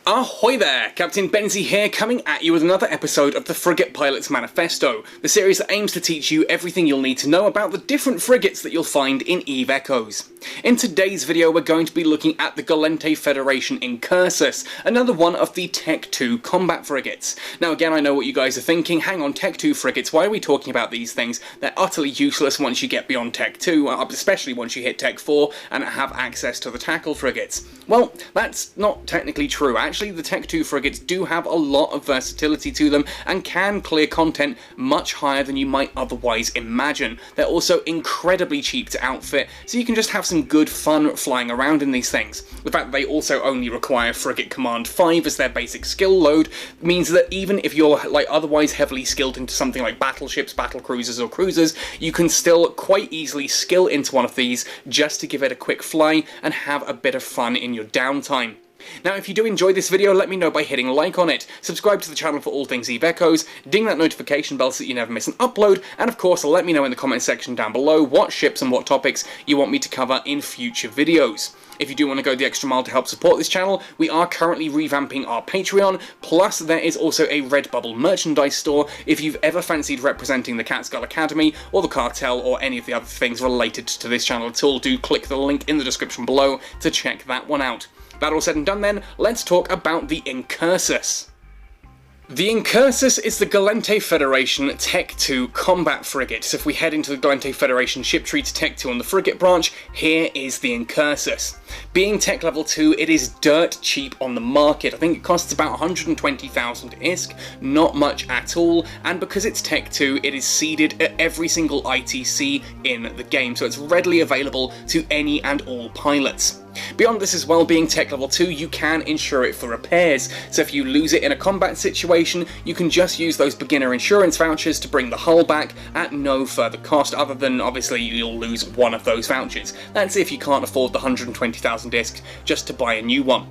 Ahoy there! Captain Benzie here, coming at you with another episode of the Frigate Pilot's Manifesto, the series that aims to teach you everything you'll need to know about the different frigates that you'll find in EVE Echoes. In today's video we're going to be looking at the Gallent Federation INCURSUS, another one of the Tech 2 Combat Frigates. Now again, I know what you guys are thinking, hang on, Tech 2 frigates, why are we talking about these things? They're utterly useless once you get beyond Tech 2, especially once you hit Tech 4 and have access to the tackle frigates. Well, that's not technically true. Actually, the Tech 2 frigates do have a lot of versatility to them and can clear content much higher than you might otherwise imagine. They're also incredibly cheap to outfit, so you can just have some good fun flying around in these things. The fact that they also only require Frigate Command 5 as their basic skill load means that even if you're otherwise heavily skilled into something like battleships, battle cruisers or cruisers, you can still quite easily skill into one of these just to give it a quick fly and have a bit of fun in your downtime. Now, if you do enjoy this video, let me know by hitting like on it, subscribe to the channel for all things EVE Echoes, ding that notification bell so that you never miss an upload, and of course let me know in the comment section down below what ships and what topics you want me to cover in future videos. If you do want to go the extra mile to help support this channel, we are currently revamping our Patreon, plus there is also a Redbubble merchandise store if you've ever fancied representing the Cat's Academy, or the Cartel, or any of the other things related to this channel at all. Do click the link in the description below to check that one out. That all said and done then, let's talk about the INCURSUS. The INCURSUS is the Gallent Federation Tech 2 Combat Frigate. So if we head into the Gallent Federation ship tree to Tech 2 on the frigate branch, here is the INCURSUS. Being Tech level 2, it is dirt cheap on the market. I think it costs about 120,000 ISK, not much at all, and because it's Tech 2, it is seeded at every single ITC in the game, so it's readily available to any and all pilots. Beyond this as well, being Tech level 2, you can insure it for repairs, so if you lose it in a combat situation, you can just use those beginner insurance vouchers to bring the hull back at no further cost, other than obviously you'll lose one of those vouchers. That's if you can't afford the 120,000 ISK just to buy a new one.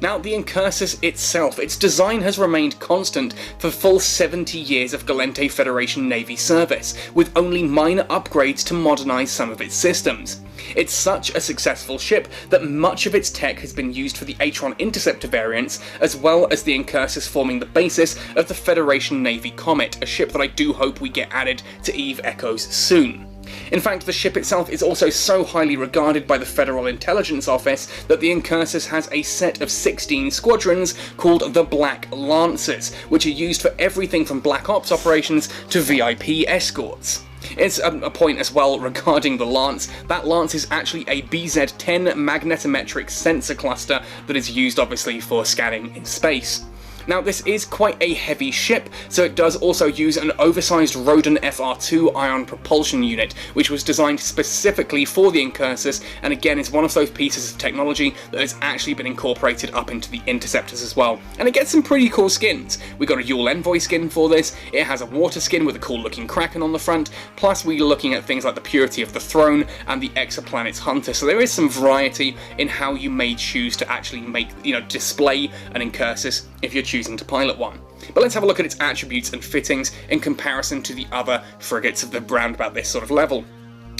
Now, the INCURSUS itself, its design has remained constant for full 70 years of Gallent Federation Navy service, with only minor upgrades to modernise some of its systems. It's such a successful ship that much of its tech has been used for the Atron Interceptor variants, as well as the INCURSUS forming the basis of the Federation Navy Comet, a ship that I do hope we get added to EVE Echoes soon. In fact, the ship itself is also so highly regarded by the Federal Intelligence Office that the INCURSUS has a set of 16 squadrons called the Black Lancers, which are used for everything from Black Ops operations to VIP escorts. It's a point as well regarding the Lance. That Lance is actually a BZ-10 magnetometric sensor cluster that is used obviously for scanning in space. Now, this is quite a heavy ship, so it does also use an oversized Rodin FR2 ion propulsion unit, which was designed specifically for the INCURSUS, and again is one of those pieces of technology that has actually been incorporated up into the Interceptors as well. And it gets some pretty cool skins. We got a Yule Envoy skin for this, it has a water skin with a cool looking Kraken on the front, plus we're looking at things like the Purity of the Throne and the Exoplanets Hunter, so there is some variety in how you may choose to actually make, display an INCURSUS if you're choosing to pilot one. But let's have a look at its attributes and fittings in comparison to the other frigates of the round about this sort of level.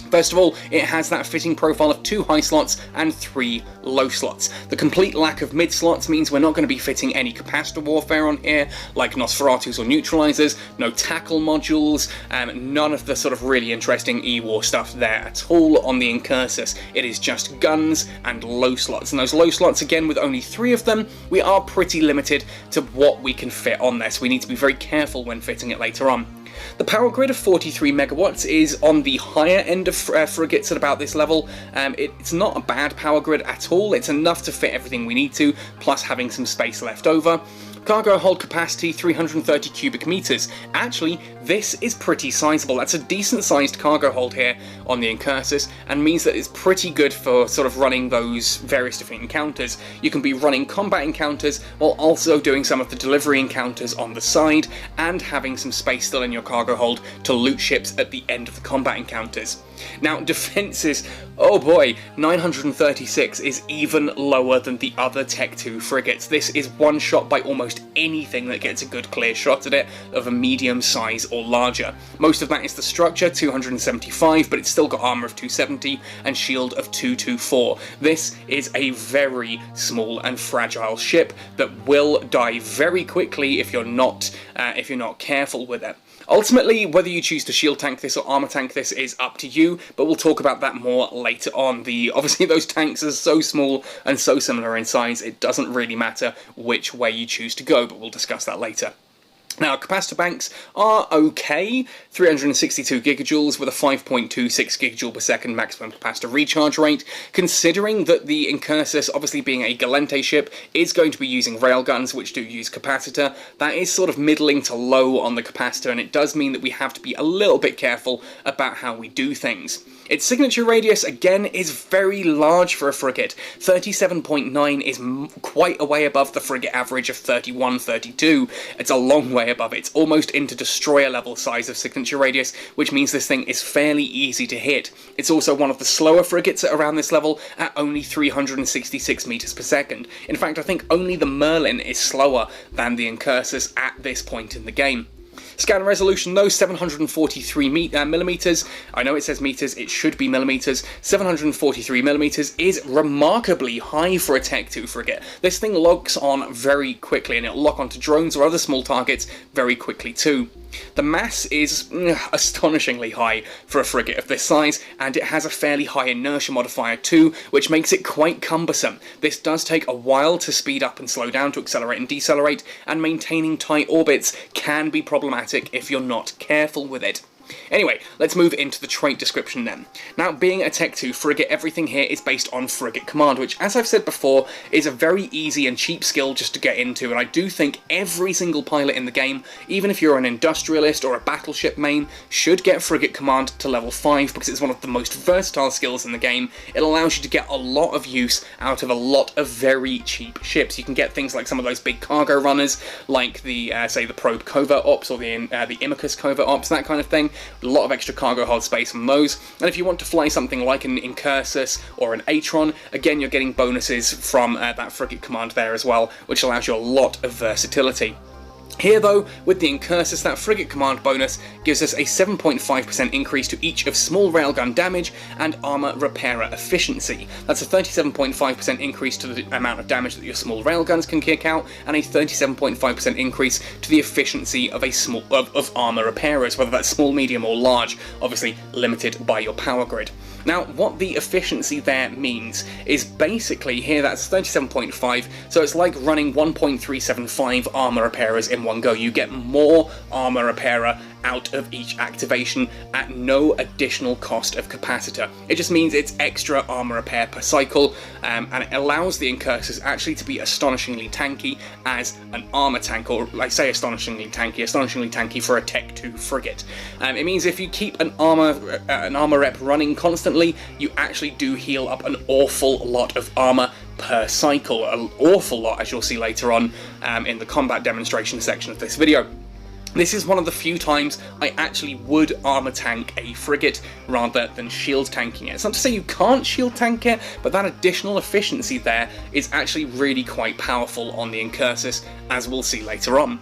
First of all, it has that fitting profile of 2 high slots and 3 low slots. The complete lack of mid slots means we're not going to be fitting any capacitor warfare on here, like Nosferatus or neutralizers, no tackle modules, none of the sort of really interesting E-War stuff there at all on the INCURSUS. It is just guns and low slots, and those low slots, again, with only 3 of them, we are pretty limited to what we can fit on there, so we need to be very careful when fitting it later on. The power grid of 43 megawatts is on the higher end of frigates at about this level. It's not a bad power grid at all, it's enough to fit everything we need to, plus having some space left over. Cargo hold capacity 330 cubic meters. Actually, this is pretty sizable. That's a decent sized cargo hold here on the INCURSUS, and means that it's pretty good for sort of running those various different encounters. You can be running combat encounters while also doing some of the delivery encounters on the side, and having some space still in your cargo hold to loot ships at the end of the combat encounters. Now, defences, oh boy, 936 is even lower than the other Tech 2 frigates. This is one shot by almost anything that gets a good clear shot at it of a medium size or larger. Most of that is the structure, 275, but it's still got armour of 270 and shield of 224. This is a very small and fragile ship that will die very quickly if you're not careful with it. Ultimately, whether you choose to shield tank this or armour tank this is up to you, but we'll talk about that more later on. Obviously those tanks are so small and so similar in size, it doesn't really matter which way you choose to go, but we'll discuss that later. Now, capacitor banks are okay, 362 gigajoules with a 5.26 gigajoule per second maximum capacitor recharge rate. Considering that the INCURSUS, obviously being a Gallent ship, is going to be using railguns which do use capacitor, that is sort of middling to low on the capacitor, and it does mean that we have to be a little bit careful about how we do things. Its signature radius, again, is very large for a frigate. 37.9 is quite a way above the frigate average of 31, 32. It's a long way above it. It's almost into destroyer level size of signature radius, which means this thing is fairly easy to hit. It's also one of the slower frigates at around this level at only 366 meters per second. In fact, I think only the Merlin is slower than the INCURSUS at this point in the game. Scan resolution though, 743 millimeters. I know it says meters, it should be millimeters. 743 millimeters is remarkably high for a Tech 2 frigate. This thing locks on very quickly, and it'll lock onto drones or other small targets very quickly too. The mass is astonishingly high for a frigate of this size, and it has a fairly high inertia modifier too, which makes it quite cumbersome. This does take a while to speed up and slow down, to accelerate and decelerate, and maintaining tight orbits can be problematic if you're not careful with it. Anyway, let's move into the trait description then. Now, being a Tech 2 frigate, everything here is based on frigate command, which, as I've said before, is a very easy and cheap skill just to get into, and I do think every single pilot in the game, even if you're an industrialist or a battleship main, should get frigate command to level 5, because it's one of the most versatile skills in the game. It allows you to get a lot of use out of a lot of very cheap ships. You can get things like some of those big cargo runners, like the, say, the Probe Covert Ops or the INCURSUS Covert Ops, that kind of thing. A lot of extra cargo hold space from those, and if you want to fly something like an INCURSUS or an Atron, again you're getting bonuses from that frigate command there as well, which allows you a lot of versatility. Here though, with the INCURSUS, that frigate command bonus gives us a 7.5% increase to each of small railgun damage and armour repairer efficiency. That's a 37.5% increase to the amount of damage that your small railguns can kick out, and a 37.5% increase to the efficiency of armour repairers, whether that's small, medium or large, obviously limited by your power grid. Now, what the efficiency there means is basically, here that's 37.5, so it's like running 1.375 armour repairers in one go. You get more armour repairer out of each activation at no additional cost of capacitor. It just means it's extra armour repair per cycle, and it allows the INCURSUS actually to be astonishingly tanky as an armour tank, or I say astonishingly tanky for a Tech 2 frigate. It means if you keep an armour rep running constantly, you actually do heal up an awful lot of armour per cycle, an awful lot, as you'll see later on in the combat demonstration section of this video. This is one of the few times I actually would armour tank a frigate rather than shield tanking it. It's not to say you can't shield tank it, but that additional efficiency there is actually really quite powerful on the INCURSUS, as we'll see later on.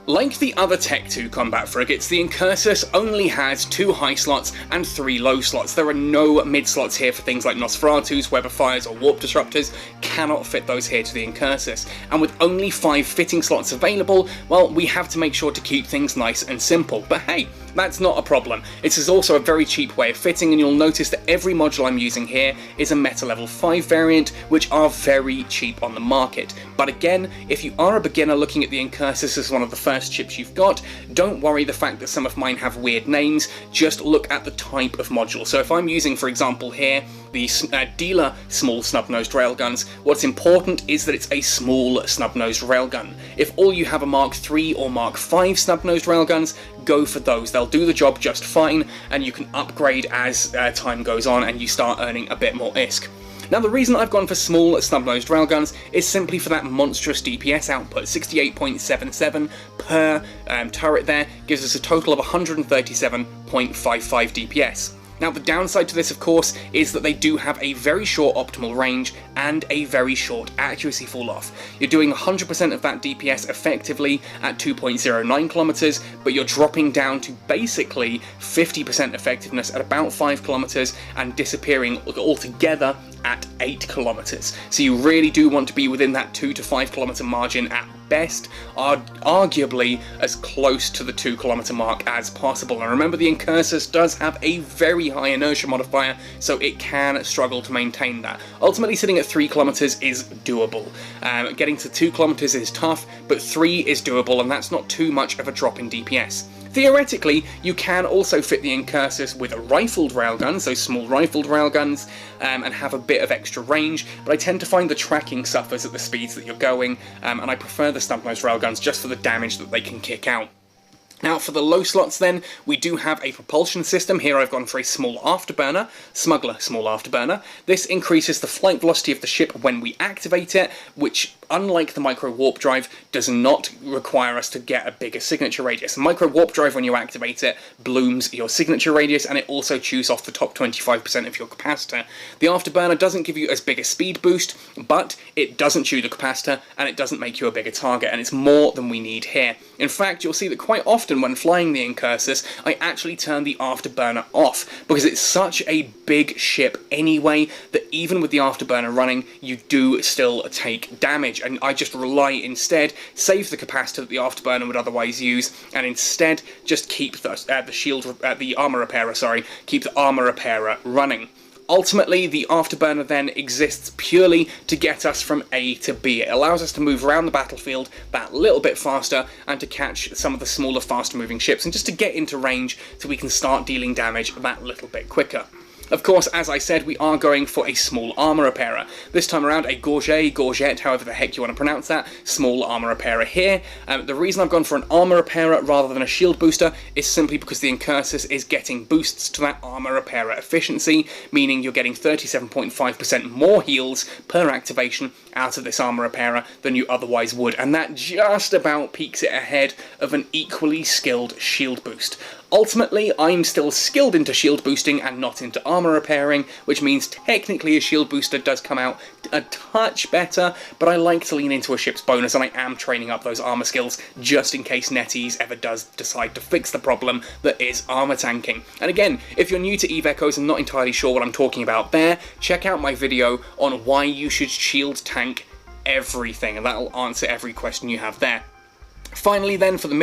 Like the other Tech 2 combat frigates, the INCURSUS only has 2 high slots and 3 low slots. There are no mid slots here for things like Nosferatus, Weather Fires or Warp Disruptors. Cannot fit those here to the INCURSUS. And with only 5 fitting slots available, well, we have to make sure to keep things nice and simple. But hey, that's not a problem. This is also a very cheap way of fitting, and you'll notice that every module I'm using here is a Meta Level 5 variant, which are very cheap on the market. But again, if you are a beginner looking at the INCURSUS as one of the first chips you've got, don't worry the fact that some of mine have weird names, just look at the type of module. So if I'm using, for example here, the dealer small snub-nosed railguns, what's important is that it's a small snub-nosed railgun. If all you have are Mark III or Mark V snub-nosed railguns, go for those. They'll do the job just fine, and you can upgrade as time goes on and you start earning a bit more ISK. Now, the reason I've gone for small snub-nosed railguns is simply for that monstrous DPS output. 68.77 per turret there gives us a total of 137.55 DPS. Now the downside to this of course is that they do have a very short optimal range and a very short accuracy fall off. You're doing 100% of that DPS effectively at 2.09 kilometers, but you're dropping down to basically 50% effectiveness at about 5 kilometers and disappearing altogether at 8 kilometers. So you really do want to be within that 2 to 5 kilometer margin at best, arguably as close to the 2 kilometer mark as possible. And remember, the INCURSUS does have a very high inertia modifier, so it can struggle to maintain that. Ultimately, sitting at 3 kilometers is doable. Getting to 2 kilometers is tough, but 3 is doable, and that's not too much of a drop in DPS. Theoretically, you can also fit the INCURSUS with a rifled railgun, so small rifled railguns, and have a bit of extra range, but I tend to find the tracking suffers at the speeds that you're going, and I prefer the snub-nosed railguns just for the damage that they can kick out. Now for the low slots then, we do have a propulsion system. Here I've gone for a small afterburner, Smuggler small afterburner. This increases the flight velocity of the ship when we activate it, which, unlike the micro warp drive, does not require us to get a bigger signature radius. Micro warp drive, when you activate it, blooms your signature radius, and it also chews off the top 25% of your capacitor. The afterburner doesn't give you as big a speed boost, but it doesn't chew the capacitor, and it doesn't make you a bigger target, and it's more than we need here. In fact, you'll see that quite often when flying the INCURSUS, I actually turn the afterburner off, because it's such a big ship anyway that even with the afterburner running, you do still take damage, and I just rely instead, save the capacitor that the afterburner would otherwise use, and instead just keep the armour repairer, keep the armour repairer running. Ultimately, the afterburner then exists purely to get us from A to B. It allows us to move around the battlefield that little bit faster and to catch some of the smaller, faster moving ships, and just to get into range so we can start dealing damage that little bit quicker. Of course, as I said, we are going for a small armour repairer. This time around, a Gorget, however the heck you want to pronounce that, small armour repairer here. The reason I've gone for an armour repairer rather than a shield booster is simply because the INCURSUS is getting boosts to that armour repairer efficiency, meaning you're getting 37.5% more heals per activation out of this armour repairer than you otherwise would, and that just about peaks it ahead of an equally skilled shield boost. Ultimately, I'm still skilled into shield boosting and not into armour repairing, which means technically a shield booster does come out a touch better, but I like to lean into a ship's bonus, and I am training up those armour skills just in case NetEase ever does decide to fix the problem that is armour tanking. And again, if you're new to EVE Echoes and not entirely sure what I'm talking about there, check out my video on why you should shield tank everything, and that'll answer every question you have there. Finally then, for the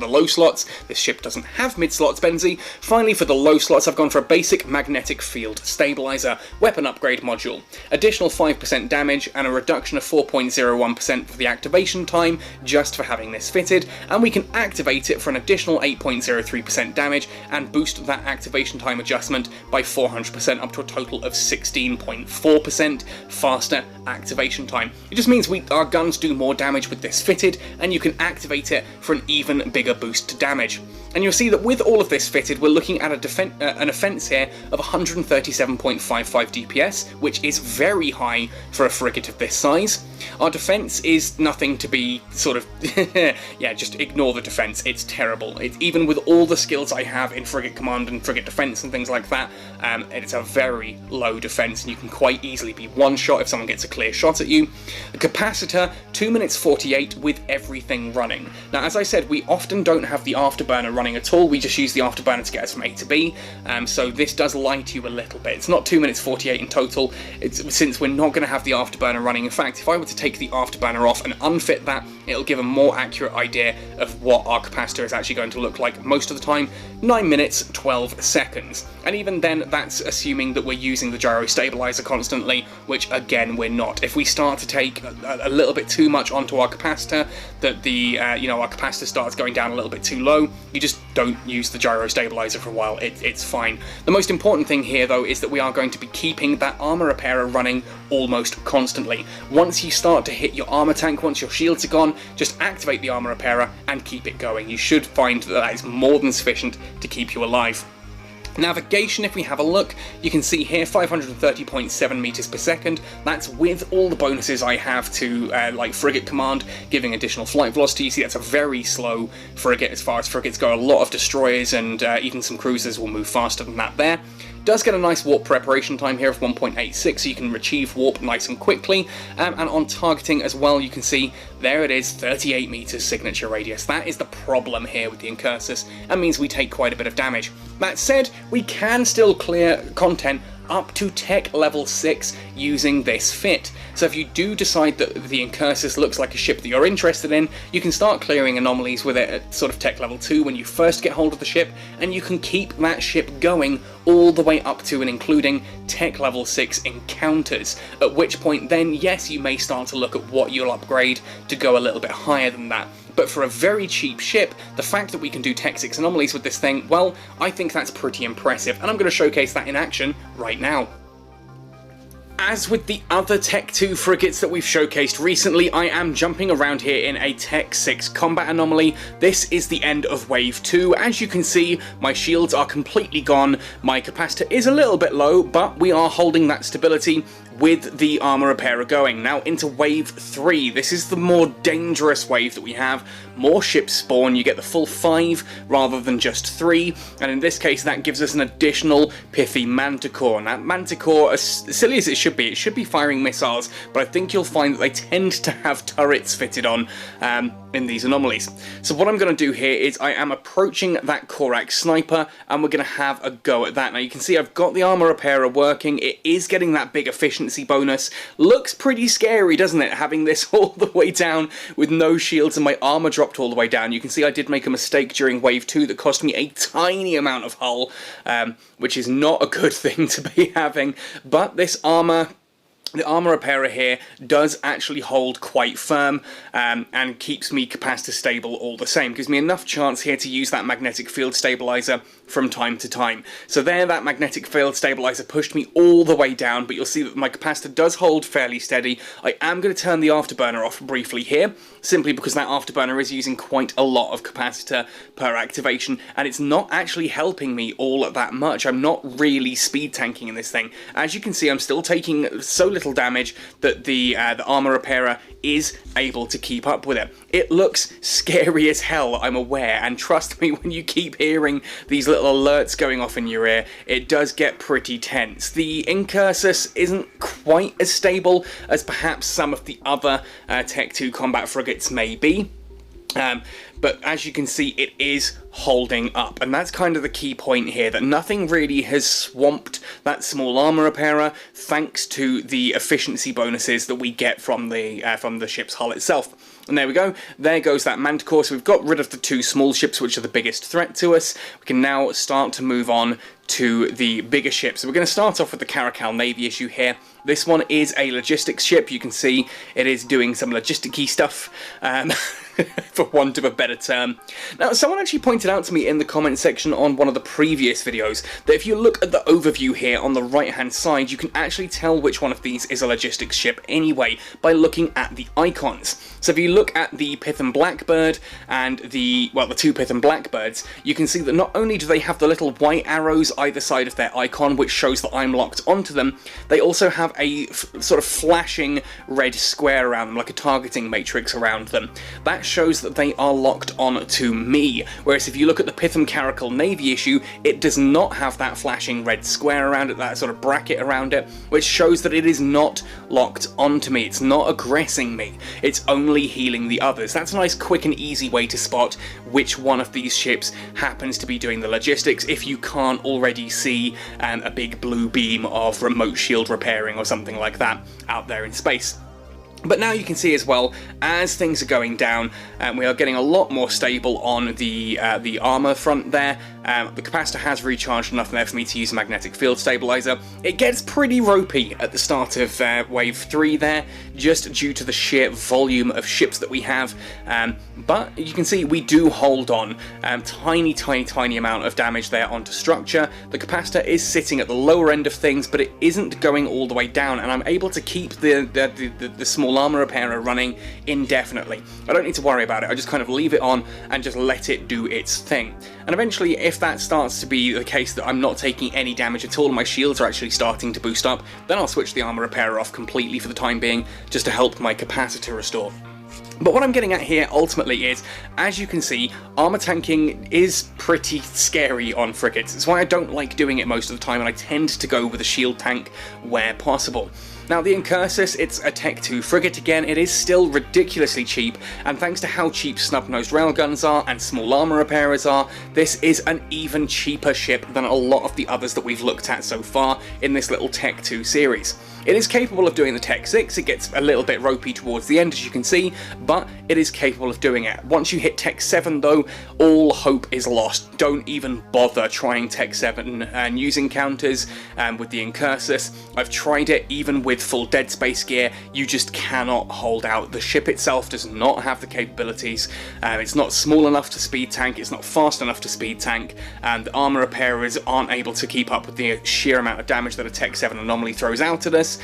low slots, this ship doesn't have mid slots, Benzie. Finally, for the low slots, I've gone for a basic magnetic field stabilizer weapon upgrade module. Additional 5% damage and a reduction of 4.01% for the activation time just for having this fitted, and we can activate it for an additional 8.03% damage and boost that activation time adjustment by 400% up to a total of 16.4% faster activation time. It just means our guns do more damage with this fitted, and you can activate it for an even bigger boost to damage. And you'll see that with all of this fitted, we're looking at an offence here of 137.55 DPS, which is very high for a frigate of this size. Our defence is nothing to be sort of, yeah, just ignore the defence, it's terrible. Even with all the skills I have in frigate command and frigate defence and things like that, it's a very low defence, and you can quite easily be one shot if someone gets a clear shot at you. The capacitor, 2 minutes 48 with everything running. Now, as I said, we often don't have the afterburner running at all, we just use the afterburner to get us from A to B, so this does lie to you a little bit. It's not 2 minutes 48 in total, since we're not going to have the afterburner running. In fact, if I were to take the afterburner off and unfit that, it'll give a more accurate idea of what our capacitor is actually going to look like most of the time. 9 minutes 12 seconds, and even then that's assuming that we're using the gyro stabilizer constantly, which again we're not. If we start to take a little bit too much onto our capacitor, that our capacitor starts going down a little bit too low, you just don't use the gyro stabilizer for a while. It's fine. The most important thing here though is that we are going to be keeping that armour repairer running almost constantly. Once you start to hit your armour tank, once your shields are gone, just activate the armour repairer and keep it going. You should find that is more than sufficient to keep you alive. Navigation, if we have a look, you can see here 530.7 meters per second. That's with all the bonuses I have to, like frigate command, giving additional flight velocity. You see that's a very slow frigate as far as frigates go. A lot of destroyers and even some cruisers will move faster than that there. Does get a nice warp preparation time here of 1.86, so you can retrieve warp nice and quickly, and on targeting as well, you can see there it is, 38 meters signature radius. That is the problem here with the Incursus, and means we take quite a bit of damage. That said, we can still clear content up to tech level 6 using this fit. So if you do decide that the Incursus looks like a ship that you're interested in, you can start clearing anomalies with it at sort of tech level 2 when you first get hold of the ship, and you can keep that ship going all the way up to and including tech level 6 encounters, at which point then yes, you may start to look at what you'll upgrade to go a little bit higher than that. But for a very cheap ship, the fact that we can do Tech 6 anomalies with this thing, well, I think that's pretty impressive, and I'm going to showcase that in action right now. As with the other Tech 2 frigates that we've showcased recently, I am jumping around here in a Tech 6 combat anomaly. This is the end of Wave 2. As you can see, my shields are completely gone, my capacitor is a little bit low, but we are holding that stability with the armour repairer going. Now into Wave 3, this is the more dangerous wave that we have. More ships spawn, you get the full 5 rather than just 3, and in this case that gives us an additional pithy Manticore. Now Manticore, as silly as it should be firing missiles, but I think you'll find that they tend to have turrets fitted on in these anomalies. So what I'm going to do here is I am approaching that Korak sniper, and we're going to have a go at that. Now you can see I've got the armour repairer working, it is getting that big efficiency bonus. Looks pretty scary, doesn't it, having this all the way down with no shields and my armour dropped all the way down. You can see I did make a mistake during Wave 2 that cost me a tiny amount of hull, which is not a good thing to be having, but this armour, the armour repairer here does actually hold quite firm and keeps me capacitor stable all the same. Gives me enough chance here to use that magnetic field stabilizer from time to time. So there, that magnetic field stabilizer pushed me all the way down, but you'll see that my capacitor does hold fairly steady. I am going to turn the afterburner off briefly here, simply because that afterburner is using quite a lot of capacitor per activation, and it's not actually helping me all that much. I'm not really speed tanking in this thing. As you can see, I'm still taking so little damage that the armour repairer is able to keep up with it. It looks scary as hell, I'm aware, and trust me, when you keep hearing these little alerts going off in your ear, it does get pretty tense. The Incursus isn't quite as stable as perhaps some of the other Tech 2 combat frigates may be. But as you can see, it is holding up, and that's kind of the key point here, that nothing really has swamped that small armour repairer thanks to the efficiency bonuses that we get from the ship's hull itself. And there we go, there goes that Manticore. So we've got rid of the 2 small ships, which are the biggest threat to us. We can now start to move on to the bigger ships. So we're going to start off with the Caracal Navy issue here. This one is a logistics ship. You can see it is doing some logistic-y stuff, for want of a better term. Now, someone actually pointed out to me in the comment section on one of the previous videos that if you look at the overview here on the right-hand side, you can actually tell which one of these is a logistics ship anyway by looking at the icons. So if you look at the Python Blackbird and the 2 Python Blackbirds, you can see that not only do they have the little white arrows either side of their icon, which shows that I'm locked onto them, they also have a sort of flashing red square around them, like a targeting matrix around them. That shows that they are locked on to me, whereas if you look at the Python Caracal Navy issue, it does not have that flashing red square around it, that sort of bracket around it, which shows that it is not locked onto me, it's not aggressing me, it's only healing the others. That's a nice quick and easy way to spot which one of these ships happens to be doing the logistics if you can't already see a big blue beam of remote shield repairing or something like that out there in space. But now you can see as well, as things are going down, we are getting a lot more stable on the armour front there. The capacitor has recharged enough there for me to use a magnetic field stabilizer. It gets pretty ropey at the start of Wave 3 there, just due to the sheer volume of ships that we have. But you can see we do hold on. Tiny amount of damage there onto structure. The capacitor is sitting at the lower end of things, but it isn't going all the way down, and I'm able to keep the small armour repairer running indefinitely. I don't need to worry about it, I just kind of leave it on and just let it do its thing. And eventually, if if that starts to be the case that I'm not taking any damage at all and my shields are actually starting to boost up, then I'll switch the armour repairer off completely for the time being, just to help my capacitor restore. But what I'm getting at here ultimately is, as you can see, armour tanking is pretty scary on frigates. It's why I don't like doing it most of the time, and I tend to go with a shield tank where possible. Now, the INCURSUS, it's a Tech 2 frigate again. It is still ridiculously cheap, and thanks to how cheap snub-nosed railguns are and small armour repairers are, this is an even cheaper ship than a lot of the others that we've looked at so far in this little Tech 2 series. It is capable of doing the Tech 6, it gets a little bit ropey towards the end as you can see, but it is capable of doing it. Once you hit Tech 7 though, all hope is lost. Don't even bother trying Tech 7 and using counters with the INCURSUS. I've tried it even with full dead space gear, you just cannot hold out. The ship itself does not have the capabilities, it's not small enough to speed tank, it's not fast enough to speed tank, and the armour repairers aren't able to keep up with the sheer amount of damage that a Tech 7 anomaly throws out at us.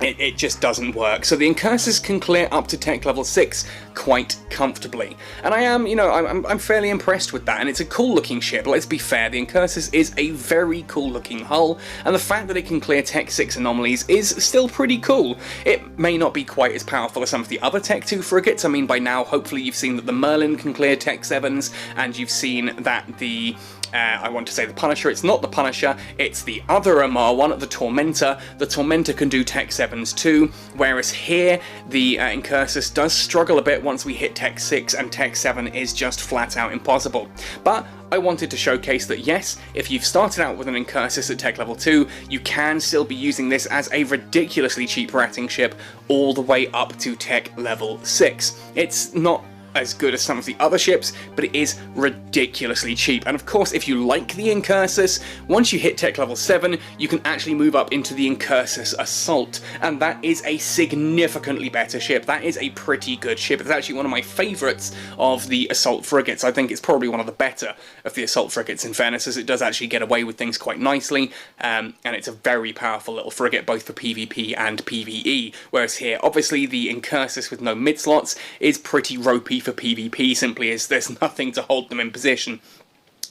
It just doesn't work. So the INCURSUS can clear up to Tech level 6 quite comfortably. And I am, you know, I'm fairly impressed with that, and it's a cool looking ship. Let's be fair, the INCURSUS is a very cool looking hull, and the fact that it can clear Tech 6 anomalies is still pretty cool. It may not be quite as powerful as some of the other Tech 2 frigates. I mean, by now, hopefully you've seen that the Merlin can clear Tech 7s, and you've seen that the I want to say the Punisher, it's not the Punisher, it's the other Armour one, the Tormentor. The Tormentor can do Tech 7s too, whereas here the INCURSUS does struggle a bit once we hit Tech 6, and Tech 7 is just flat out impossible. But I wanted to showcase that yes, if you've started out with an INCURSUS at Tech level 2, you can still be using this as a ridiculously cheap ratting ship all the way up to Tech level 6. It's not as good as some of the other ships, but it is ridiculously cheap. And of course, if you like the INCURSUS, once you hit Tech level 7, you can actually move up into the INCURSUS Assault, and that is a significantly better ship. That is a pretty good ship. It's actually one of my favourites of the Assault frigates. I think it's probably one of the better of the Assault frigates, in fairness, as it does actually get away with things quite nicely, and it's a very powerful little frigate, both for PvP and PvE, whereas here, obviously, the INCURSUS with no mid-slots is pretty ropey for PvP, simply as there's nothing to hold them in position.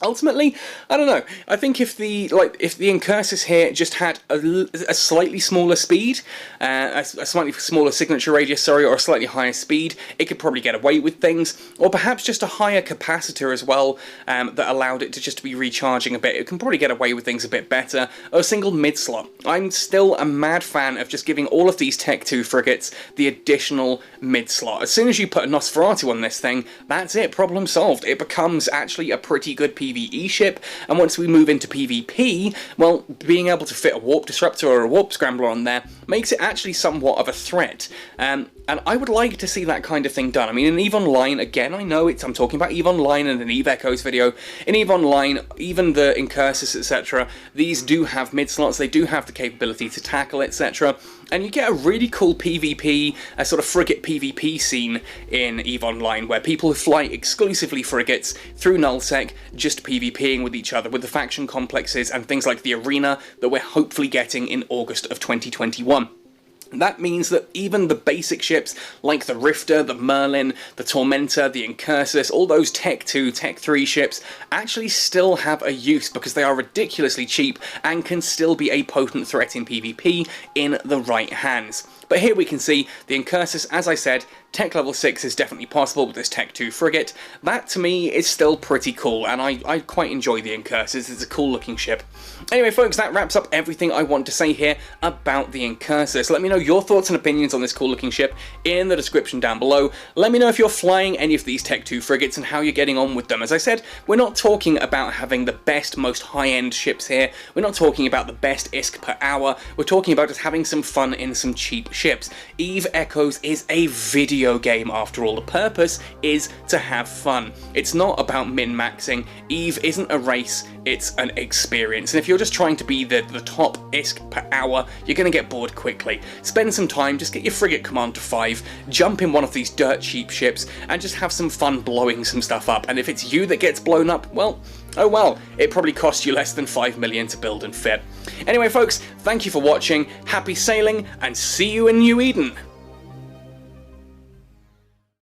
Ultimately, I don't know. I think if the INCURSUS here just had a slightly smaller speed, a slightly smaller signature radius, sorry, or a slightly higher speed, it could probably get away with things. Or perhaps just a higher capacitor as well, that allowed it to just be recharging a bit. It can probably get away with things a bit better. Or a single mid-slot. I'm still a mad fan of just giving all of these Tech 2 frigates the additional mid-slot. As soon as you put a Nosferatu on this thing, that's it, problem solved. It becomes actually a pretty good PvE ship, and once we move into PvP, well, being able to fit a warp disruptor or a warp scrambler on there makes it actually somewhat of a threat. And I would like to see that kind of thing done. I mean, in EVE Online, again, I know I'm talking about EVE Online and an EVE Echoes video. In EVE Online, even the INCURSUS, etc., these do have mid-slots, they do have the capability to tackle, etc., and you get a really cool PvP, a sort of frigate PvP scene in EVE Online, where people fly exclusively frigates through nullsec, just PvPing with each other, with the faction complexes and things like the arena that we're hopefully getting in August of 2021. That means that even the basic ships, like the Rifter, the Merlin, the Tormentor, the INCURSUS, all those Tech 2, Tech 3 ships, actually still have a use because they are ridiculously cheap and can still be a potent threat in PvP in the right hands. But here we can see the INCURSUS, as I said, Tech level 6 is definitely possible with this Tech 2 frigate. That, to me, is still pretty cool, and I quite enjoy the INCURSUS. It's a cool looking ship. Anyway, folks, that wraps up everything I want to say here about the INCURSUS. Let me know your thoughts and opinions on this cool looking ship in the description down below. Let me know if you're flying any of these Tech 2 frigates and how you're getting on with them. As I said, we're not talking about having the best, most high-end ships here. We're not talking about the best ISK per hour. We're talking about just having some fun in some cheap ships. EVE Echoes is a video game after all. The purpose is to have fun. It's not about min-maxing. EVE isn't a race, it's an experience. And if you're just trying to be the top ISK per hour, you're going to get bored quickly. Spend some time, just get your frigate command to 5, jump in one of these dirt cheap ships, and just have some fun blowing some stuff up. And if it's you that gets blown up, well, oh well, it probably cost you less than 5 million to build and fit. Anyway, folks, thank you for watching, happy sailing, and see you in New Eden!